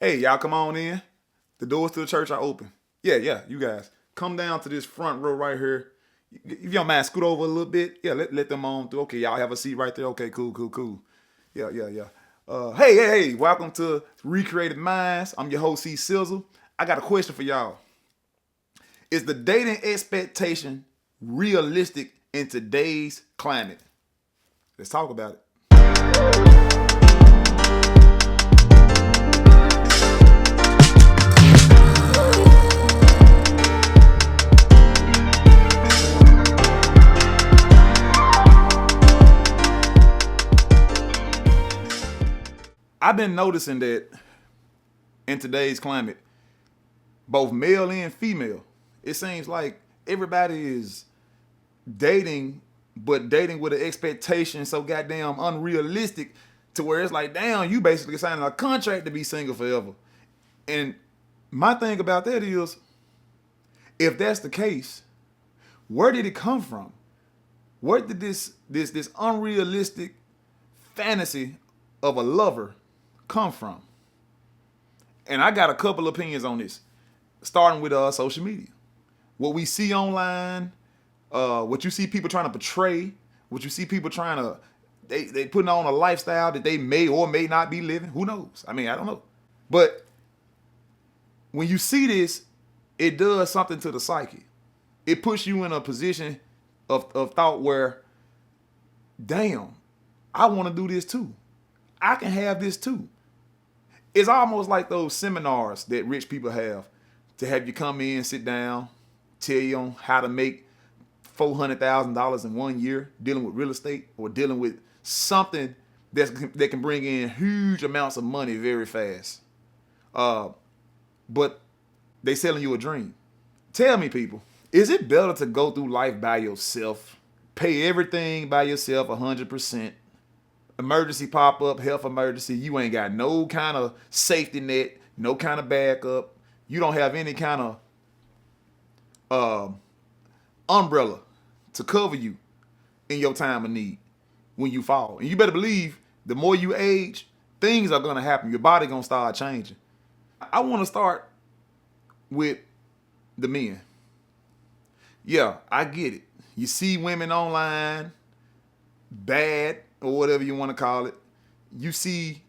Hey, y'all come on in. The doors to the church are open. Yeah, you guys. Come down to this front row right here. If you don't mind, scoot over a little bit. Yeah, let them on through. Okay, y'all have a seat right there. Okay, cool. Yeah. Hey. Welcome to Recreated Minds. I'm your host, C Sizzle. I got a question for y'all. Is the dating expectation realistic in today's climate? Let's talk about it. I've been noticing that in today's climate, both male and female, it seems like everybody is dating, but dating with an expectation so goddamn unrealistic to where it's like, damn, you basically signing a contract to be single forever. And my thing about that is, if that's the case, where did it come from? Where did this unrealistic fantasy of a lover come from? And I got a couple opinions on this, starting with social media. What we see online, what you see people trying to portray, what you see people trying to, they putting on a lifestyle that they may or may not be living. Who knows? I mean, I don't know. But when you see this, it does something to the psyche. It puts you in a position of thought where, damn, I want to do this too. I can have this too. It's almost like those seminars that rich people have to have you come in, sit down, tell you on how to make $400,000 in 1 year dealing with real estate or dealing with something that can bring in huge amounts of money very fast. But they selling you a dream. Tell me, people, is it better to go through life by yourself, pay everything by yourself 100%, emergency pop up, health emergency, you ain't got no kind of safety net, no kind of backup, you don't have any kind of umbrella to cover you in your time of need when you fall. And you better believe the more you age, things are gonna happen. Your body gonna start changing. I want to start with the men. Yeah, I get it. You see women online, bad or whatever you want to call it. You see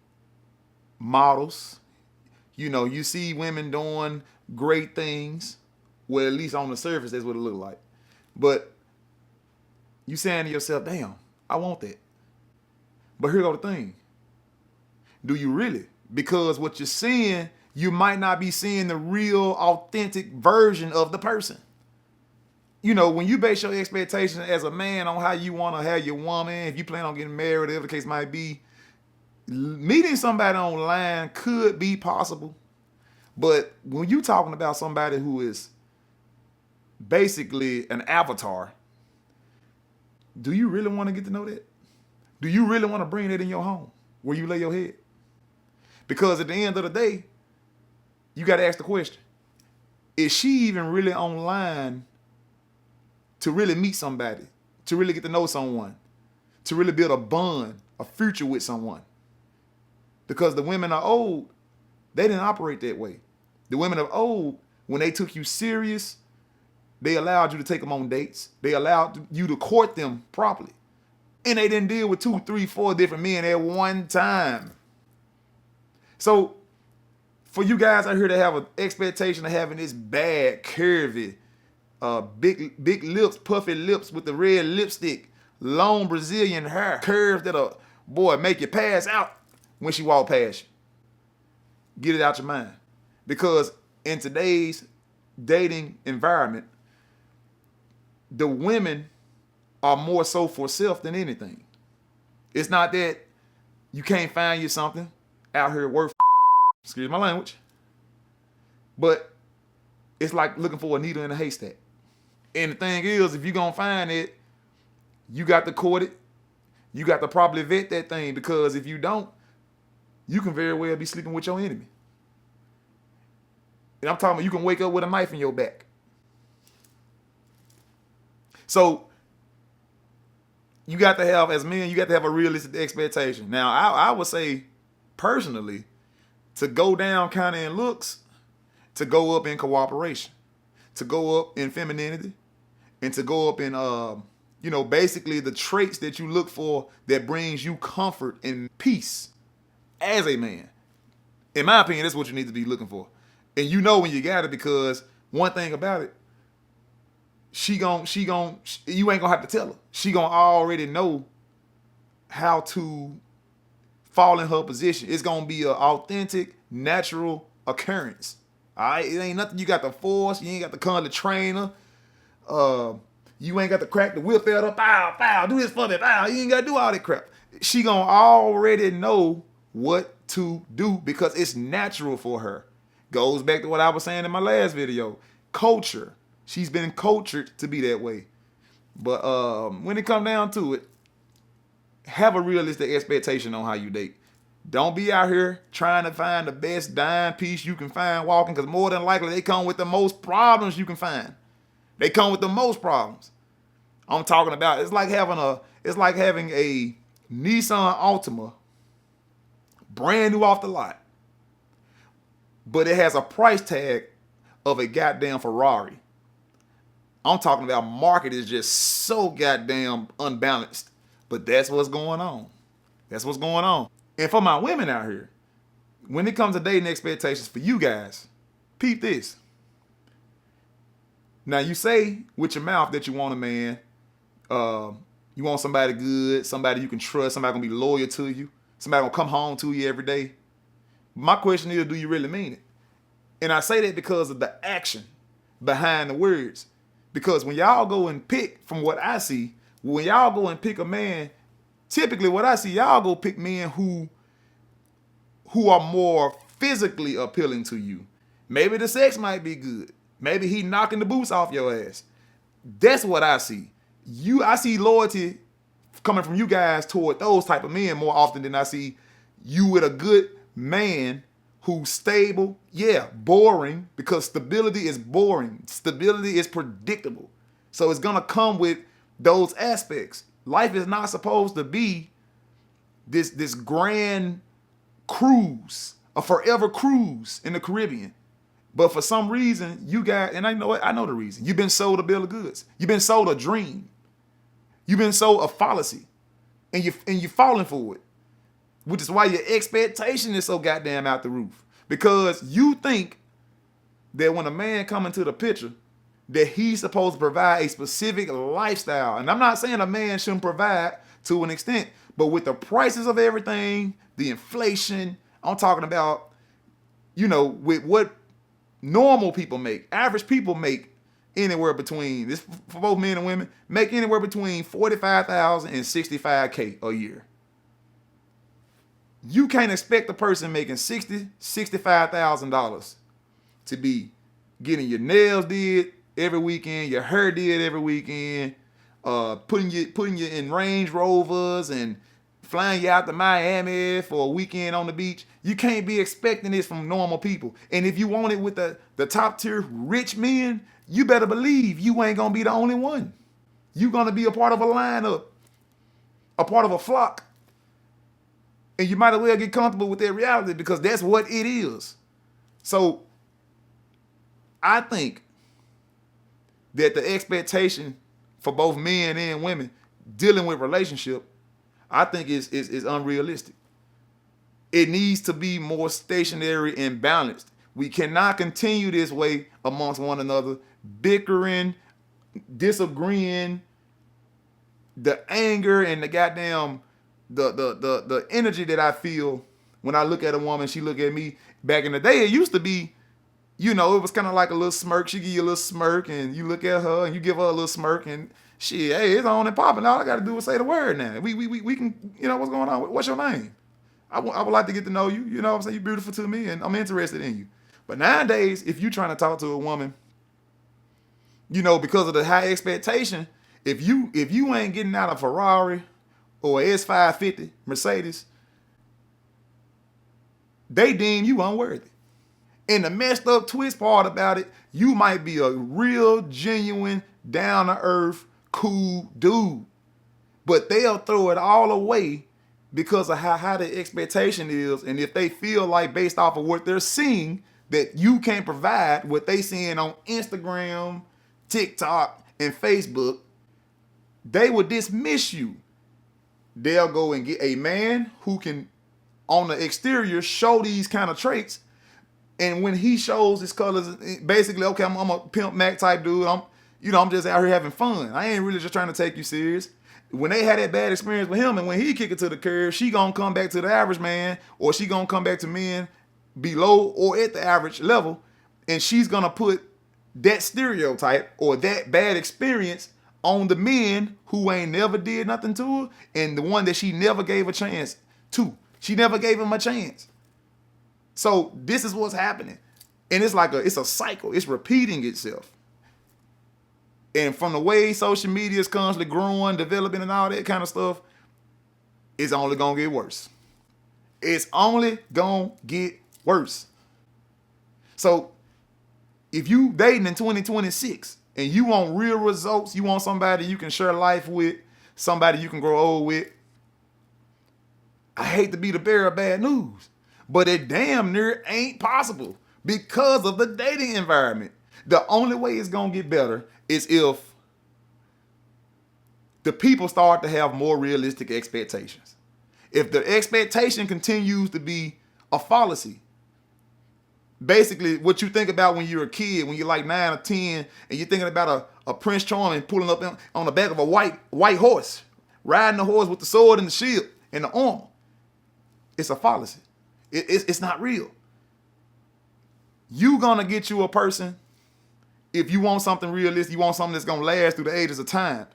models. You see women doing great things. Well, at least on the surface, that's what it look like. But you saying to yourself, damn, I want that. But here go the thing. Do you really? Because what you're seeing, you might not be seeing the real, authentic version of the person. When you base your expectations as a man on how you want to have your woman, if you plan on getting married, whatever the case might be, meeting somebody online could be possible. But when you're talking about somebody who is basically an avatar, do you really want to get to know that? Do you really want to bring that in your home where you lay your head? Because at the end of the day, you got to ask the question, is she even really online to really meet somebody, to really get to know someone, to really build a bond, a future with someone? Because the women of old, they didn't operate that way. The women of old, when they took you serious, they allowed you to take them on dates. They allowed you to court them properly. And they didn't deal with 2, 3, 4 different men at one time. So for you guys out here to have an expectation of having this bad, curvy, big lips, puffy lips with the red lipstick, long Brazilian hair, curves that'll, boy, make you pass out when she walk past you. Get it out your mind. Because in today's dating environment, the women are more so for self than anything. It's not that you can't find you something out here worth, excuse my language, but it's like looking for a needle in a haystack. And the thing is, if you're going to find it, you got to court it. You got to probably vet that thing, because if you don't, you can very well be sleeping with your enemy. And I'm talking about you can wake up with a knife in your back. So you got to have, as men, you got to have a realistic expectation. Now, I would say, personally, to go down kind of in looks, to go up in cooperation, to go up in femininity, and to go up in basically the traits that you look for that brings you comfort and peace as a man. In my opinion, that's what you need to be looking for. And you know when you got it, because one thing about it, you ain't gonna have to tell her. She gonna already know how to fall in her position. It's gonna be an authentic, natural occurrence. All right, it ain't nothing you got to force. You ain't got to come to train her. You ain't got to crack the whip out up. Pow, pow, do this for me. Pow. You ain't got to do all that crap. She gonna already know what to do because it's natural for her. Goes back to what I was saying in my last video. Culture. She's been cultured to be that way. But when it comes down to it, have a realistic expectation on how you date. Don't be out here trying to find the best dime piece you can find walking, because more than likely they come with the most problems you can find. They come with the most problems. I'm talking about it's like having a Nissan Altima, brand new off the lot, but it has a price tag of a goddamn Ferrari. I'm talking about market is just so goddamn unbalanced. But that's what's going on. That's what's going on. And for my women out here, when it comes to dating expectations for you guys, peep this. Now you say with your mouth that you want a man, you want somebody good, somebody you can trust, somebody gonna be loyal to you, somebody gonna come home to you every day. My question is, do you really mean it? And I say that because of the action behind the words. Because when y'all go and pick, from what I see, when y'all go and pick a man, typically what I see, y'all go pick men who are more physically appealing to you. Maybe the sex might be good. Maybe he knocking the boots off your ass. That's what I see. I see loyalty coming from you guys toward those type of men more often than I see you with a good man who's stable. Yeah, boring, because stability is boring. Stability is predictable. So it's gonna come with those aspects. Life is not supposed to be this grand cruise, a forever cruise in the Caribbean. But for some reason, you got, and I know the reason. You've been sold a bill of goods. You've been sold a dream. You've been sold a fallacy. And you're falling for it. Which is why your expectation is so goddamn out the roof. Because you think that when a man come into the picture, that he's supposed to provide a specific lifestyle. And I'm not saying a man shouldn't provide to an extent, but with the prices of everything, the inflation, I'm talking about, with what normal people make, average people make anywhere between, this for both men and women, make anywhere between $45,000 and $65K a year. You can't expect a person making $60,000, $65,000 to be getting your nails did every weekend, your hair did every weekend, putting you in Range Rovers and flying you out to Miami for a weekend on the beach. You can't be expecting this from normal people. And if you want it with the top tier rich men, you better believe you ain't gonna be the only one. You're gonna be a part of a lineup, a part of a flock. And you might as well get comfortable with that reality, because that's what it is. So I think that the expectation for both men and women dealing with relationship, I think is unrealistic. It needs to be more stationary and balanced. We cannot continue this way amongst one another, bickering, disagreeing, the anger and the goddamn the energy that I feel when I look at a woman, she look at me. Back in the day, it used to be, it was kind of like a little smirk. She give you a little smirk, and you look at her, and you give her a little smirk, and shit, hey, it's on and popping. All I got to do is say the word now. We can, what's going on? What's your name? I would like to get to know you. You know what I'm saying? You're beautiful to me, and I'm interested in you. But nowadays, if you're trying to talk to a woman, because of the high expectation, if you ain't getting out a Ferrari or a S550 Mercedes, they deem you unworthy. And the messed up twist part about it, you might be a real, genuine, down-to-earth, cool dude. But they'll throw it all away because of how high the expectation is, and if they feel like based off of what they're seeing that you can't provide what they seeing on Instagram, TikTok, and Facebook, they will dismiss you. They'll go and get a man who can, on the exterior, show these kind of traits. And when he shows his colors, basically, okay, I'm a pimp Mac type dude. I'm just out here having fun. I ain't really just trying to take you serious. When they had that bad experience with him, and when he kick it to the curb, she gonna come back to the average man, or she gonna come back to men below or at the average level, and she's gonna put that stereotype or that bad experience on the men who ain't never did nothing to her, and the one that she never gave a chance to. She never gave him a chance. So this is what's happening. And it's like it's a cycle. It's repeating itself. And from the way social media is constantly growing, developing, and all that kind of stuff, it's only gonna get worse. It's only gonna get worse. So if you dating in 2026 and you want real results, you want somebody you can share life with, somebody you can grow old with, I hate to be the bearer of bad news, but it damn near ain't possible because of the dating environment. The only way it's gonna get better is if the people start to have more realistic expectations. If the expectation continues to be a fallacy, basically what you think about when you're a kid, when you're like 9 or 10, and you're thinking about a Prince Charming pulling up on the back of a white horse, riding the horse with the sword and the shield and the armor. It's a fallacy. It's not real. You gonna get you a person. If you want something realistic, you want something that's gonna last through the ages of time,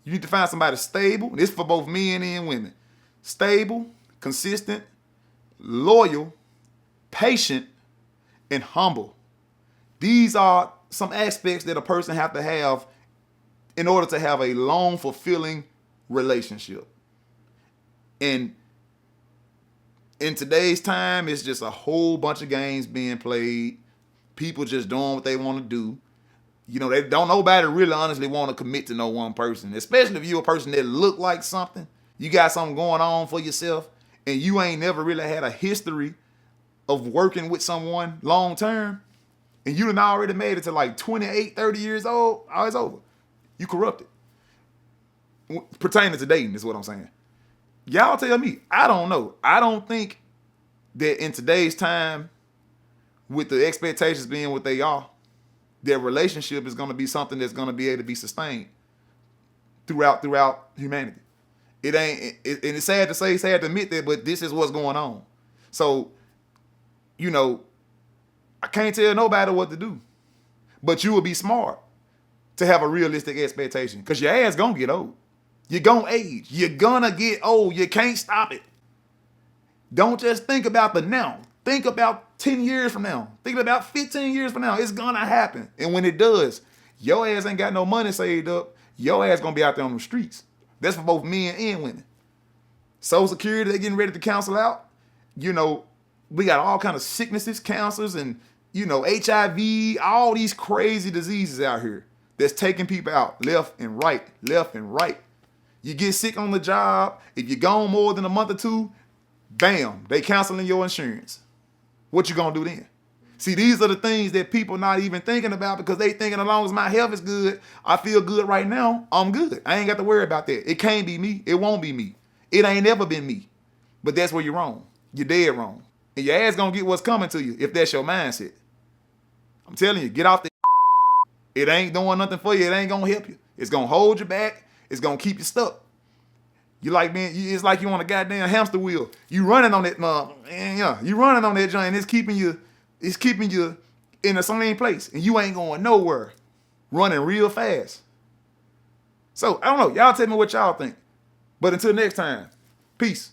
you need to find somebody stable. This is for both men and women. Stable, consistent, loyal, patient, and humble. These are some aspects that a person have to have in order to have a long, fulfilling relationship. And in today's time, it's just a whole bunch of games being played. People just doing what they want to do. You know, they don't nobody really honestly want to commit to no one person, especially if you're a person that look like something. You got something going on for yourself, and you ain't never really had a history of working with someone long term, and you done already made it to like 28, 30 years old. Oh, it's over. You corrupted. Pertaining to dating is what I'm saying. Y'all tell me. I don't know. I don't think that in today's time, with the expectations being what they are, their relationship is going to be something that's going to be able to be sustained throughout humanity. It ain't, and it's sad to say, sad to admit that, but this is what's going on. So, you know, I can't tell nobody what to do, but you will be smart to have a realistic expectation, because your ass gonna get old. You're gonna age. You're gonna get old. You can't stop it. Don't just think about the now. Think about 10 years from now. Think about 15 years from now. It's gonna happen. And when it does, your ass ain't got no money saved up. Your ass gonna be out there on the streets. That's for both men and women. Social Security, they getting ready to cancel out. You know, we got all kind of sicknesses, cancers, and, you know, HIV, all these crazy diseases out here that's taking people out left and right, left and right. You get sick on the job. If you're gone more than a month or two, bam, they canceling your insurance. What you gonna do then? See, these are the things that people not even thinking about, because they thinking as long as my health is good, I feel good right now, I'm good. I ain't got to worry about that. It can't be me. It won't be me. It ain't never been me. But that's where you're wrong. You're dead wrong. And your ass gonna get what's coming to you if that's your mindset. I'm telling you, get off the. It ain't doing nothing for you. It ain't gonna help you. It's gonna hold you back. It's gonna keep you stuck. You like, man, it's like you on a goddamn hamster wheel. You running on that you running on that joint. It's keeping you in the same place, and you ain't going nowhere. Running real fast. So I don't know. Y'all tell me what y'all think. But until next time, peace.